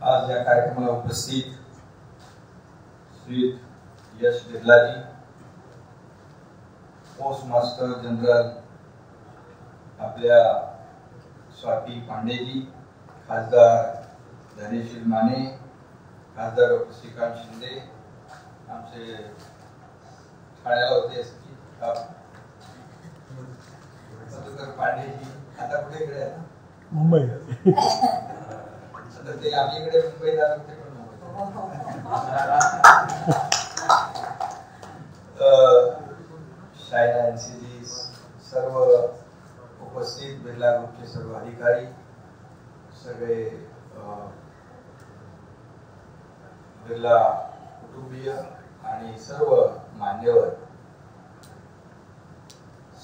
आज या कार्यक्रमाला उपस्थित श्री यश बिर्ला जी, पोस्ट मास्टर जनरल आपल्या स्वाती पांडे जी, खासदार धनेशील माने, खासदार डॉक्टर श्रीकांत शिंदे, आमचे ठाण्याला होते मधुकर पांडे जी, आता कुठे इकडे आहे मुंबई, ते आपल्याकडे मुंबईत आले होते पण शायरा एनसीजी, सर्व उपस्थित बिर्ला ग्रुपचे सर्व अधिकारी, सगळे बिर्ला कुटुंबीय आणि सर्व मान्यवर,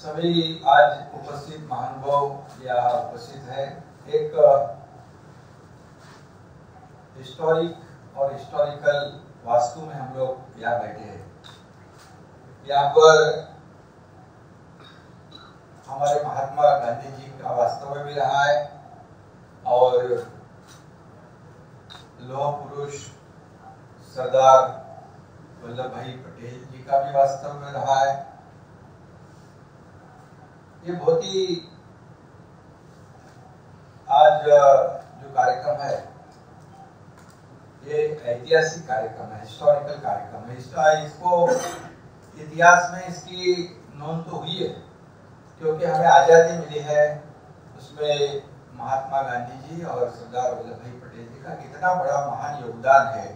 सभी आज उपस्थित महानुभाव यहाँ उपस्थित है। एक हिस्टोरिक और हिस्टोरिकल वास्तु में हम लोग यहाँ बैठे हैं। यहाँ पर हमारे महात्मा गांधी जी का वास्तव्य भी रहा है और लौह पुरुष सरदार वल्लभ भाई पटेल जी का भी वास्तव्य रहा है। ये बहुत ही आज जो कार्यक्रम है ये ऐतिहासिक कार्यक्रम है, हिस्टोरिकल कार्यक्रम है। इसको इतिहास में इसकी नोंद तो हुई है क्योंकि हमें आज़ादी मिली है, उसमें महात्मा गांधी जी और सरदार वल्लभ भाई पटेल जी का कितना बड़ा महान योगदान है,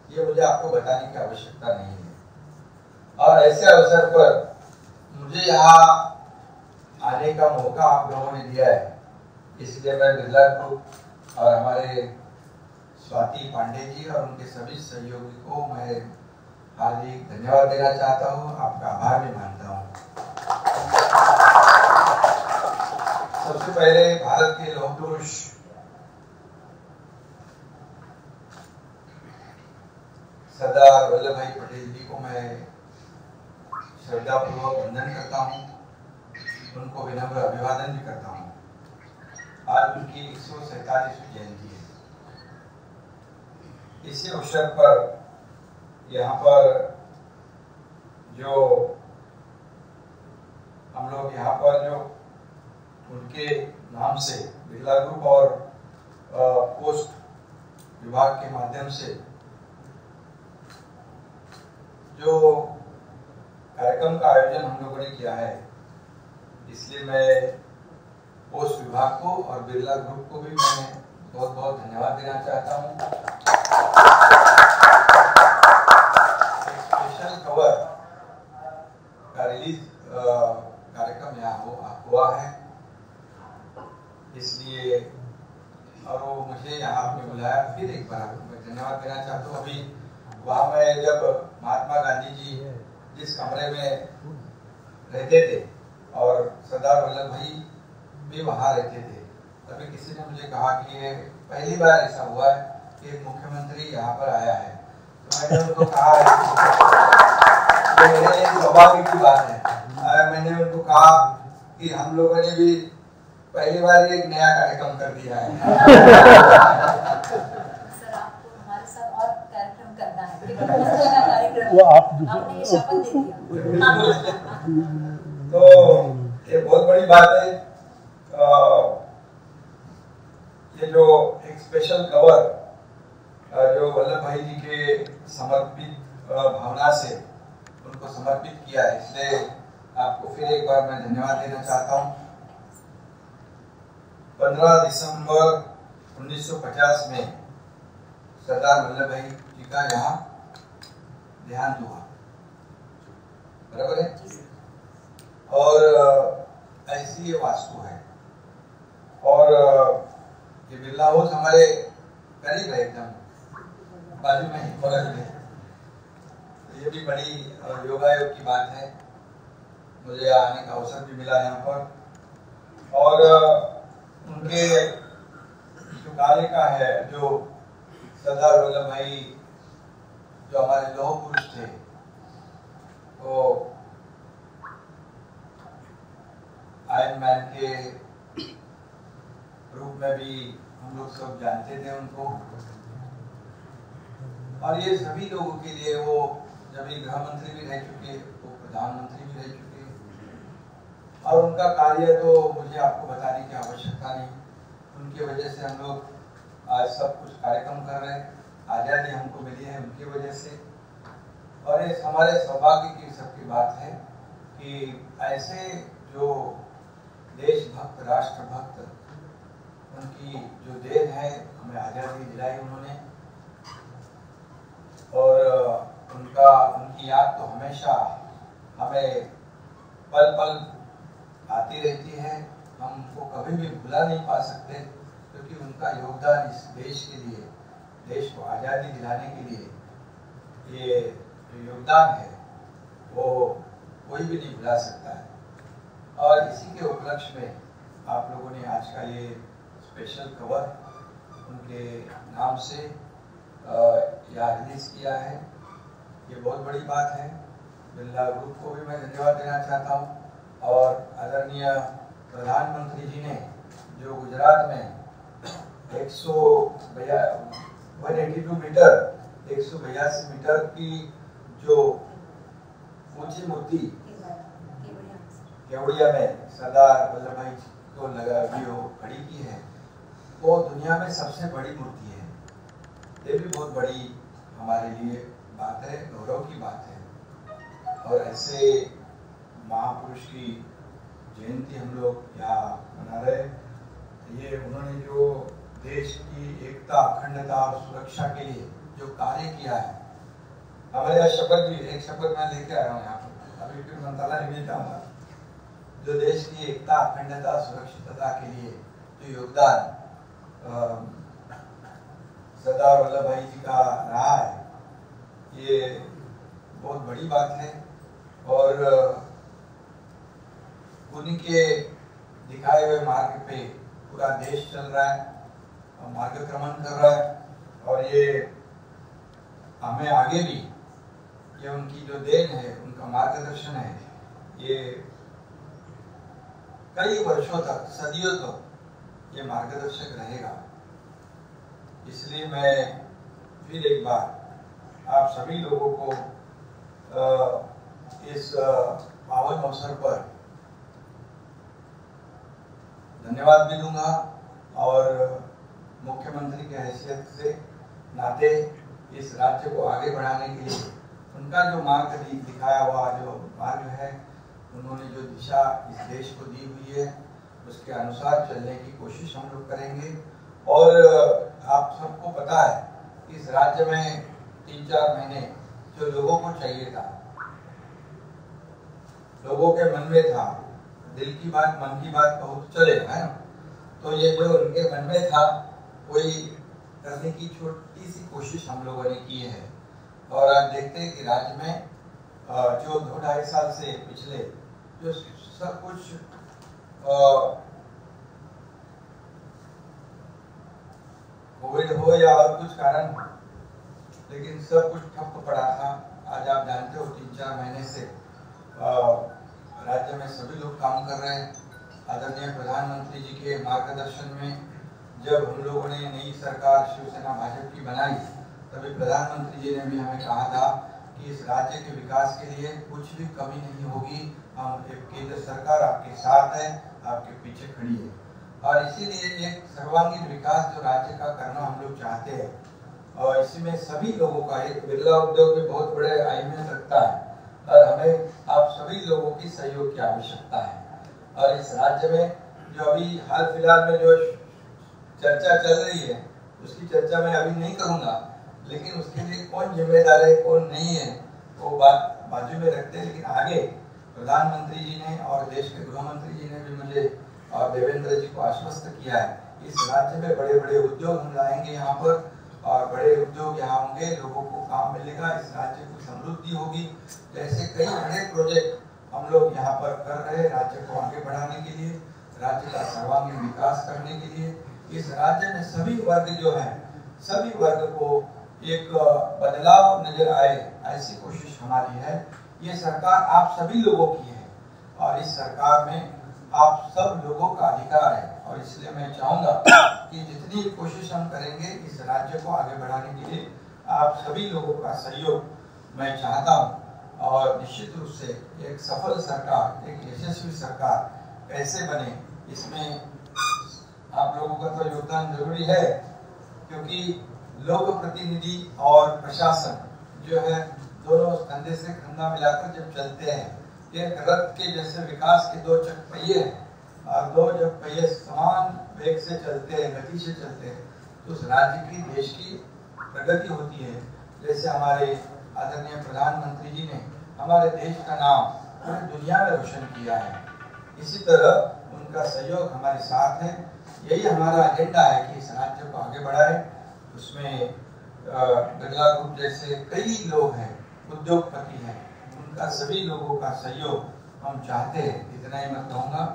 ये मुझे आपको बताने की आवश्यकता नहीं है। और ऐसे अवसर पर मुझे यहाँ आने का मौका आप लोगों ने दिया है, इसलिए मैं बिर्ला ग्रुप और हमारे स्वाति पांडे जी और उनके सभी सहयोगी को मैं हार्दिक धन्यवाद देना चाहता हूँ, आपका आभार भी मानता हूँ। सबसे पहले भारत के लौह पुरुष सरदार वल्लभ भाई पटेल जी को मैं श्रद्धापूर्वक वंदन करता हूँ, उनको विनम्र अभिवादन भी करता हूँ। आज उनकी 147वीं जयंती है। इसी अवसर पर यहाँ पर जो हम लोग यहाँ पर जो उनके नाम से बिर्ला ग्रुप और पोस्ट विभाग के माध्यम से जो कार्यक्रम का आयोजन हम लोगों ने किया है, इसलिए मैं पोस्ट विभाग को और बिर्ला ग्रुप को भी मैं बहुत बहुत धन्यवाद देना चाहता हूँ। एक स्पेशल कवर का रिलीज कार्यक्रम यहाँ हुआ है, इसलिए और वो मुझे यहाँ पे बुलाया, फिर एक बार मैं धन्यवाद देना चाहता हूँ। अभी वहाँ मैं जब महात्मा गांधी जी जिस कमरे में रहते थे और सरदार वल्लभ भाई भी वहाँ रहते थे, तभी किसी ने मुझे कहा कि ये पहली बार ऐसा हुआ है कि एक मुख्यमंत्री यहाँ पर आया है। तो मैंने उनको कहा ये मेरे लिए सौभाग्य की बात है। मैंने उनको कहा कि हम लोगों ने भी पहली बार एक नया कार्यक्रम कर दिया है। सर, आपको हमारे साथ और कार्यक्रम करना है, वो आपने शपथ दे दिया। तो ये बहुत बड़ी बात है। ये जो एक स्पेशल कवर जो वल्लभ भाई जी के समर्पित भावना से उनको समर्पित किया है, इसलिए आपको फिर एक बार मैं धन्यवाद देना चाहता हूँ। 15 दिसंबर 1950 में सरदार वल्लभ भाई जी का यहाँ देहांत हुआ, बराबर है, और ऐसी ये वास्तु है। और ये बिर्ला हाउस हमारे करीब है, एकदम बाजू में ही, बगल में। ये भी बड़ी योगायोग की बात है, मुझे आने का अवसर भी मिला यहाँ पर। और उनके जो कार्य का है, जो सरदार वल्लभ भाई जो हमारे लौह पुरुष थे, वो आयरन मैन के रूप में भी हम लोग सब जानते थे उनको। और ये सभी लोगों के लिए, वो जब गृह मंत्री भी रह चुके, वो प्रधानमंत्री भी रह चुके, और उनका कार्य तो मुझे आपको बताने की आवश्यकता नहीं। उनकी वजह से हम लोग आज सब कुछ कार्यक्रम कर रहे हैं, आज़ादी हमको मिली है उनकी वजह से। और ये हमारे सौभाग्य की सबकी बात है कि ऐसे जो देशभक्त, राष्ट्रभक्त, उनकी जो देन है, हमें आज़ादी दिलाई उन्होंने, और उनकी याद तो हमेशा हमें पल पल आती रहती है। हम उनको कभी भी भुला नहीं पा सकते, क्योंकि उनका योगदान इस देश के लिए, देश को आज़ादी दिलाने के लिए, ये जो योगदान है वो कोई भी नहीं भुला सकता है। और इसी के उपलक्ष्य में आप लोगों ने आज का ये स्पेशल कवर उनके नाम से यहाँ रिलीज किया है। ये बहुत बड़ी बात है। बिरला ग्रुप को भी मैं धन्यवाद देना चाहता हूँ, और आदरणीय प्रधानमंत्री जी ने जो गुजरात में 182 मीटर 182 मीटर की जो ऊंची मूर्ति केवड़िया में सरदार वल्लभ भाई को लगा वो खड़ी की है, वो दुनिया में सबसे बड़ी मूर्ति है। ये भी बहुत बड़ी हमारे लिए बात है, गौरव की बात है। और ऐसे महापुरुष की जयंती हम लोग यहाँ मना रहे। ये उन्होंने जो देश की एकता, अखंडता और सुरक्षा के लिए जो कार्य किया है, हमारे यहाँ शपथ भी, एक शपथ मैं लेके आया हूँ यहाँ पर, अभी फिर मंत्रालय में जाऊँगा। जो देश की एकता, अखंडता, सुरक्षितता के लिए जो योगदान सरदार वल्लभ भाई जी का रहा है, ये बहुत बड़ी बात है। और उन्हीं के दिखाए हुए मार्ग पे पूरा देश चल रहा है, मार्गक्रमण कर रहा है, और ये हमें आगे भी, ये उनकी जो देन है, उनका मार्गदर्शन है, ये कई वर्षों तक, सदियों तक ये मार्गदर्शक रहेगा। इसलिए मैं फिर एक बार आप सभी लोगों को इस पावन अवसर पर धन्यवाद भी दूंगा, और मुख्यमंत्री के हैसियत से नाते इस राज्य को आगे बढ़ाने के लिए उनका जो मार्ग दिखाया हुआ, जो मार्ग है, उन्होंने जो दिशा इस देश को दी हुई है, उसके अनुसार चलने की कोशिश हम लोग करेंगे। और आप सबको पता है कि इस राज्य में 3-4 महीने जो लोगों को चाहिए था, लोगों के मन में था, दिल की बात, मन की बात बहुत चलेगा, है ना। तो ये जो उनके मन में था, वही करने की छोटी सी कोशिश हम लोगों ने की है। और आज देखते हैं कि राज्य में जो 2-2.5 साल से पिछले जो सब कुछ कोविड हो या और कुछ कारण, लेकिन सब कुछ ठप पड़ा था। आज आप जानते हो 3-4 महीने से राज्य में सभी लोग काम कर रहे हैं। आदरणीय प्रधानमंत्री जी के मार्गदर्शन में जब हम लोगों ने नई सरकार शिवसेना भाजपा की बनाई, तभी प्रधानमंत्री जी ने भी हमें कहा था कि इस राज्य के विकास के लिए कुछ भी कमी नहीं होगी, हम केंद्र सरकार आपके साथ है, आपके पीछे खड़ी है। और इसीलिए एक सर्वांगीण विकास जो राज्य का करना हम लोग चाहते हैं, और इसमें सभी लोगों का, एक बिरला उद्योग में बहुत बड़े अहमियत रखता है, और हमें आप सभी लोगों की सहयोग की आवश्यकता है। और इस राज्य में जो अभी हाल फिलहाल में जो चर्चा चल रही है, उसकी चर्चा मैं अभी नहीं करूंगा, लेकिन उसके लिए कौन जिम्मेदार है, कौन नहीं है, वो बात बाजू में रखते हैं। लेकिन आगे प्रधानमंत्री जी ने और देश के गृह मंत्री जी ने भी मुझे और देवेंद्र जी को आश्वस्त किया है, इस राज्य में बड़े बड़े उद्योग हम लाएंगे यहाँ पर, और बड़े उद्योग यहाँ होंगे, लोगों को काम मिलेगा, इस राज्य को समृद्धि होगी। जैसे कई बड़े प्रोजेक्ट हम लोग यहाँ पर कर रहे हैं, राज्य को आगे बढ़ाने के लिए, राज्य का सर्वांगीण विकास करने के लिए। इस राज्य में सभी वर्ग जो है, सभी वर्ग को एक बदलाव नजर आए, ऐसी कोशिश हमारी है। ये सरकार आप सभी लोगों की है, और इस सरकार में आप सब लोगों का अधिकार है। और इसलिए मैं चाहूंगा कि जितनी कोशिश हम करेंगे इस राज्य को आगे बढ़ाने के लिए, आप सभी लोगों का सहयोग मैं चाहता हूँ और निश्चित रूप से एक सफल सरकार, एक यशस्वी सरकार कैसे बने, इसमें आप लोगों का तो योगदान जरूरी है, क्योंकि लोक प्रतिनिधि और प्रशासन जो है दोनों कंधे से कंधा मिलाकर जब चलते हैं, एक रथ के जैसे विकास के दो पहिए हैं और दो जब पहिए समान वेग से चलते हैं, गति से चलते हैं, तो उस राज्य की, देश की प्रगति होती है। जैसे हमारे आदरणीय प्रधानमंत्री जी ने हमारे देश का नाम पूरी दुनिया में रोशन किया है, इसी तरह उनका सहयोग हमारे साथ है। यही हमारा एजेंडा है कि इस राज्य को आगे बढ़ाए। उसमें बिरला ग्रुप जैसे कई लोग हैं, उद्योगपति हैं, उनका सभी लोगों का सहयोग हम चाहते हैं। इतना ही मैं कहूँगा।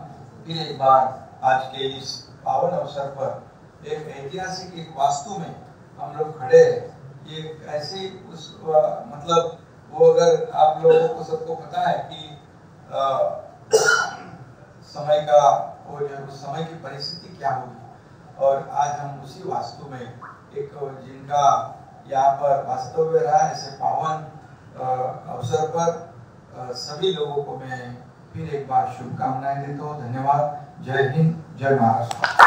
फिर एक बार आज के इस पावन अवसर पर एक ऐतिहासिक एक वास्तु में हम लोग खड़े हैं। ये ऐसी उस मतलब वो अगर आप लोगों को सबको पता है कि समय का वो जो उस समय की परिस्थिति क्या होगी, और आज हम उसी वास्तु में एक जिनका यहाँ पर वास्तव्य रहा ऐसे पावन अवसर पर सभी लोगों को मैं फिर एक बार शुभकामनाएं देता हूँ। धन्यवाद। जय हिंद, जय महाराष्ट्र।